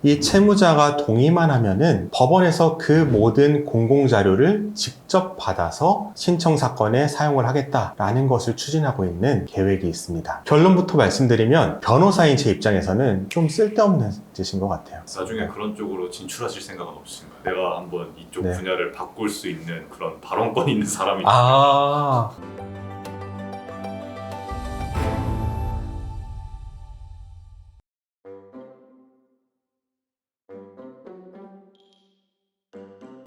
이 채무자가 동의만 하면은 법원에서 그 모든 공공자료를 직접 받아서 신청사건에 사용을 하겠다라는 것을 추진하고 있는 계획이 있습니다. 결론부터 말씀드리면 변호사인 제 입장에서는 좀 쓸데없는 짓인 것 같아요. 나중에 그런 쪽으로 진출하실 생각은 없으신가요? 내가 한번 이쪽 네. 분야를 바꿀 수 있는 그런 발언권 있는 사람이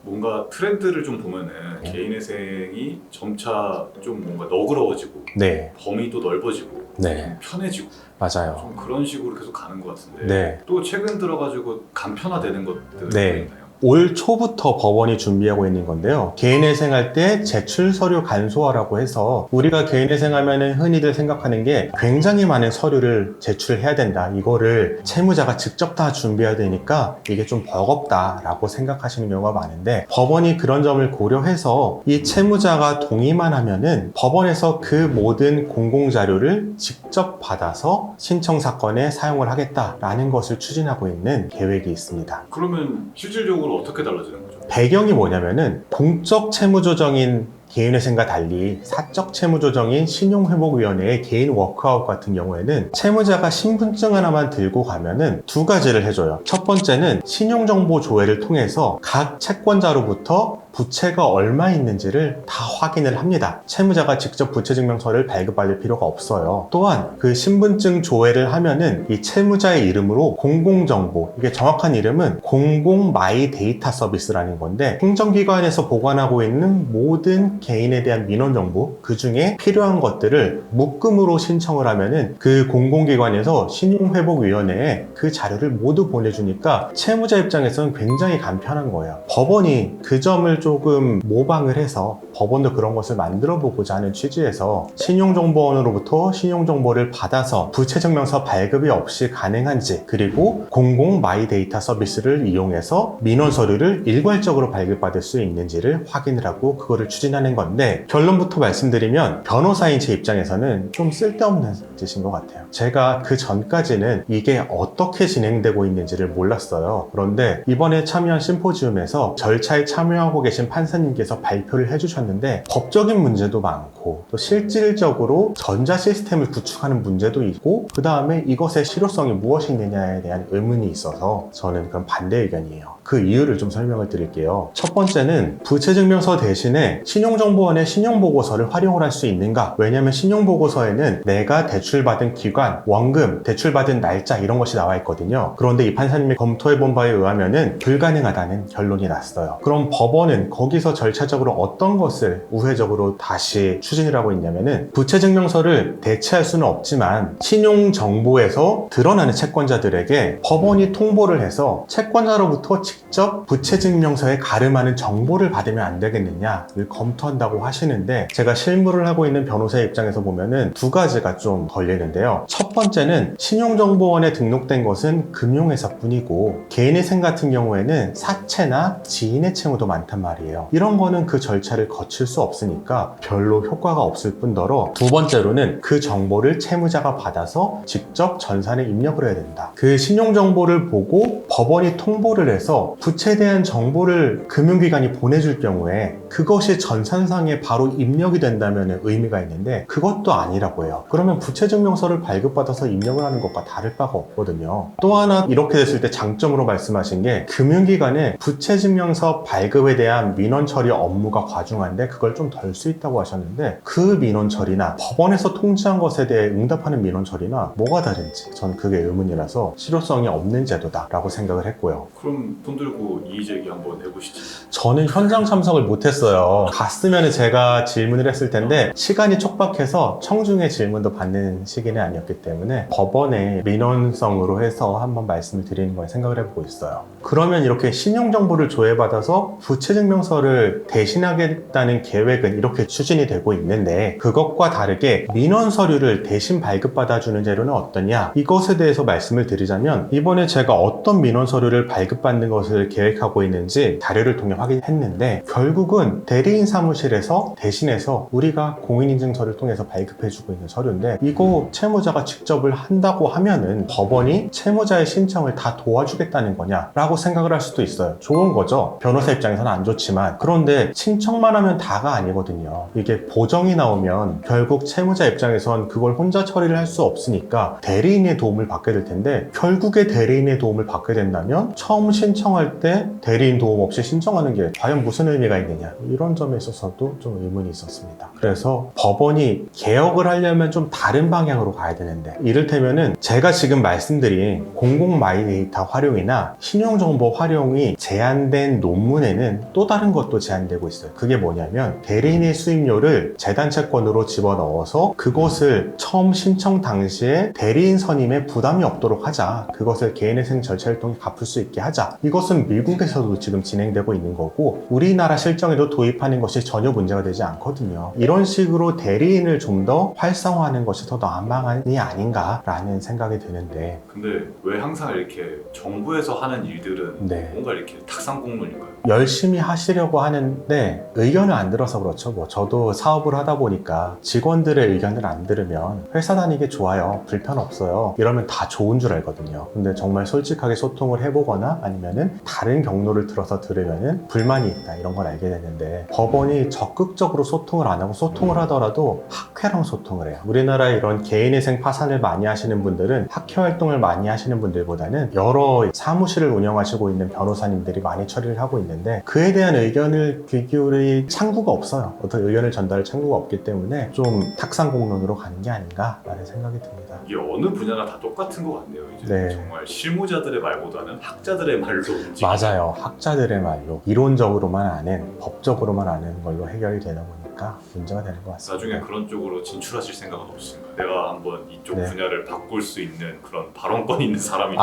뭔가 트렌드를 좀 보면은 네. 개인회생이 점차 좀 뭔가 너그러워지고 네, 범위도 넓어지고 네, 편해지고 맞아요. 좀 그런 식으로 계속 가는 것 같은데 네. 또 최근 들어가지고 간편화되는 것들은 네. 있나요? 올 초부터 법원이 준비하고 있는 건데요. 개인회생할 때 제출 서류 간소화라고 해서 우리가 개인회생하면 흔히들 생각하는 게 굉장히 많은 서류를 제출해야 된다. 이거를 채무자가 직접 다 준비해야 되니까 이게 좀 버겁다라고 생각하시는 경우가 많은데 법원이 그런 점을 고려해서 이 채무자가 동의만 하면은 법원에서 그 모든 공공자료를 직접 받아서 신청사건에 사용을 하겠다라는 것을 추진하고 있는 계획이 있습니다. 그러면 실질적으로 어떻게 달라지는 거죠? 배경이 뭐냐면은 공적 채무조정인 개인회생과 달리 사적 채무조정인 신용회복위원회의 개인 워크아웃 같은 경우에는 채무자가 신분증 하나만 들고 가면은 두 가지를 해줘요. 첫 번째는 신용정보 조회를 통해서 각 채권자로부터 부채가 얼마 있는지를 다 확인을 합니다. 채무자가 직접 부채증명서를 발급받을 필요가 없어요. 또한 그 신분증 조회를 하면은 이 채무자의 이름으로 공공정보, 이게 정확한 이름은 공공마이데이터 서비스라는 건데 행정기관에서 보관하고 있는 모든 개인에 대한 민원정보, 그 중에 필요한 것들을 묶음으로 신청을 하면은 그 공공기관에서 신용회복위원회에 그 자료를 모두 보내주니까 채무자 입장에서는 굉장히 간편한 거예요. 법원이 그 점을 조금 모방을 해서 법원도 그런 것을 만들어 보고자 하는 취지에서 신용정보원으로부터 신용정보를 받아서 부채증명서 발급이 없이 가능한지, 그리고 공공 마이데이터 서비스를 이용해서 민원 서류를 일괄적으로 발급받을 수 있는지를 확인을 하고 그거를 추진하는 건데, 결론부터 말씀드리면 변호사인 제 입장에서는 좀 쓸데없는 짓인 것 같아요. 제가 그 전까지는 이게 어떻게 진행되고 있는지를 몰랐어요. 그런데 이번에 참여한 심포지움에서 절차에 참여하고 계신 판사님께서 발표를 해주셨는데 법적인 문제도 많고 또 실질적으로 전자 시스템을 구축하는 문제도 있고 그 다음에 이것의 실효성이 무엇이 있느냐에 대한 의문이 있어서 저는 그런 반대 의견이에요. 그 이유를 좀 설명을 드릴게요. 첫 번째는 부채증명서 대신에 신용정보원의 신용보고서를 활용을 할 수 있는가? 왜냐하면 신용보고서에는 내가 대출받은 기관, 원금, 대출받은 날짜 이런 것이 나와 있거든요. 그런데 이 판사님이 검토해본 바에 의하면은 불가능하다는 결론이 났어요. 그럼 법원은 거기서 절차적으로 어떤 것을 우회적으로 다시 추진을 하고 있냐면은 부채증명서를 대체할 수는 없지만 신용정보에서 드러나는 채권자들에게 법원이 통보를 해서 채권자로부터 직접 부채증명서에 가름하는 정보를 받으면 안 되겠느냐를 검토한다고 하시는데, 제가 실무를 하고 있는 변호사의 입장에서 보면은 두 가지가 좀 걸리는데요. 첫 번째는 신용정보원에 등록된 것은 금융회사뿐이고 개인회생 같은 경우에는 사채나 지인의 채무도 많단 말이에요. 이런 거는 그 절차를 거칠 수 없으니까 별로 효과가 없을 뿐더러, 두 번째로는 그 정보를 채무자가 받아서 직접 전산에 입력을 해야 된다. 그 신용정보를 보고 법원이 통보를 해서 부채에 대한 정보를 금융기관이 보내줄 경우에 그것이 전산상에 바로 입력이 된다면 의미가 있는데 그것도 아니라고 해요. 그러면 부채증명서를 발급받아서 입력을 하는 것과 다를 바가 없거든요. 또 하나 이렇게 됐을 때 장점으로 말씀하신 게, 금융기관에 부채증명서 발급에 대한 민원 처리 업무가 과중한데 그걸 좀 덜 수 있다고 하셨는데, 그 민원 처리나 법원에서 통지한 것에 대해 응답하는 민원 처리나 뭐가 다른지 전 그게 의문이라서 실효성이 없는 제도다라고 생각을 했고요. 그럼 돈 들고 이의제기 한번 해보시죠. 저는 현장 참석을 못했어요. 갔으면 제가 질문을 했을 텐데 시간이 촉박해서 청중의 질문도 받는 시기는 아니었기 때문에 법원의 민원성으로 해서 한번 말씀을 드리는 걸 생각을 해보고 있어요. 그러면 이렇게 신용정보를 조회받아서 부채증명 증명서를 대신하겠다는 계획은 이렇게 추진이 되고 있는데, 그것과 다르게 민원 서류를 대신 발급받아주는 제도는 어떠냐, 이것에 대해서 말씀을 드리자면, 이번에 제가 어떤 민원 서류를 발급받는 것을 계획하고 있는지 자료를 통해 확인했는데, 결국은 대리인 사무실에서 대신해서 우리가 공인인증서를 통해서 발급해주고 있는 서류인데, 이거 채무자가 직접을 한다고 하면은 법원이 채무자의 신청을 다 도와주겠다는 거냐라고 생각을 할 수도 있어요. 좋은 거죠. 변호사 입장에서는 안 좋지만. 그런데 신청만 하면 다가 아니거든요. 이게 보정이 나오면 결국 채무자 입장에선 그걸 혼자 처리를 할 수 없으니까 대리인의 도움을 받게 될 텐데, 결국에 대리인의 도움을 받게 된다면 처음 신청할 때 대리인 도움 없이 신청하는 게 과연 무슨 의미가 있느냐, 이런 점에 있어서도 좀 의문이 있었습니다. 그래서 법원이 개혁을 하려면 좀 다른 방향으로 가야 되는데, 이를테면은 제가 지금 말씀드린 공공 마이데이터 활용이나 신용정보 활용이 제한된 논문에는 또 다른 것도 제한되고 있어요. 그게 뭐냐면, 대리인의 수임료를 재단 채권으로 집어넣어서 그것을 처음 신청 당시에 대리인 선임에 부담이 없도록 하자, 그것을 개인회생 절차를 통해 갚을 수 있게 하자. 이것은 미국에서도 지금 진행되고 있는 거고, 우리나라 실정에도 도입하는 것이 전혀 문제가 되지 않거든요. 이런 식으로 대리인을 좀 더 활성화하는 것이 더 나은 방안이 아닌가라는 생각이 드는데, 근데 왜 항상 이렇게 정부에서 하는 일들은 네. 뭔가 이렇게 탁상공론인가요? 열심히 하시려고 하는데 의견을 안 들어서 그렇죠. 저도 사업을 하다 보니까 직원들의 의견을 안 들으면 회사 다니기 좋아요, 불편 없어요, 이러면 다 좋은 줄 알거든요. 근데 정말 솔직하게 소통을 해보거나 아니면은 다른 경로를 들어서 들으면은 불만이 있다, 이런 걸 알게 되는데, 법원이 적극적으로 소통을 안 하고, 소통을 하더라도 학회랑 소통을 해요. 우리나라에 이런 개인회생 파산을 많이 하시는 분들은 학회 활동을 많이 하시는 분들보다는 여러 사무실을 운영하시고 있는 변호사님들이 많이 처리를 하고 있는데, 그에 대한 의견을 귀 기울일 창구가 없어요. 어떤 의견을 전달할 창구가 없기 때문에 좀 탁상공론으로 가는 게 아닌가라는 생각이 듭니다. 이게 어느 분야나 다 똑같은 것 같네요. 이제 네. 정말 실무자들의 말보다는 학자들의 말로 움직이는. 맞아요. 학자들의 말로, 이론적으로만 아는, 법적으로만 아는 걸로 해결이 되다 보니까 문제가 되는 것 같습니다. 나중에 그런 쪽으로 진출하실 생각은 없으신가요? 내가 한번 이쪽 네. 분야를 바꿀 수 있는 그런 발언권이 있는 사람이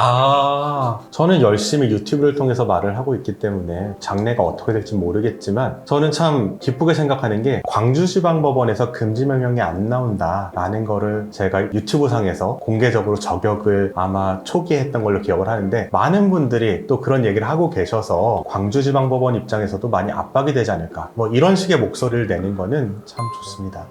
저는 열심히 유튜브를 통해서 말을 하고 있기 때문에 장래가 어떻게 될지 모르겠지만, 저는 참 기쁘게 생각하는 게, 광주지방법원에서 금지명령이 안 나온다라는 거를 제가 유튜브 상에서 공개적으로 저격을 아마 초기에 했던 걸로 기억을 하는데, 많은 분들이 또 그런 얘기를 하고 계셔서 광주지방법원 입장에서도 많이 압박이 되지 않을까, 뭐 이런 식의 목소리를 내는 거는 참 좋습니다.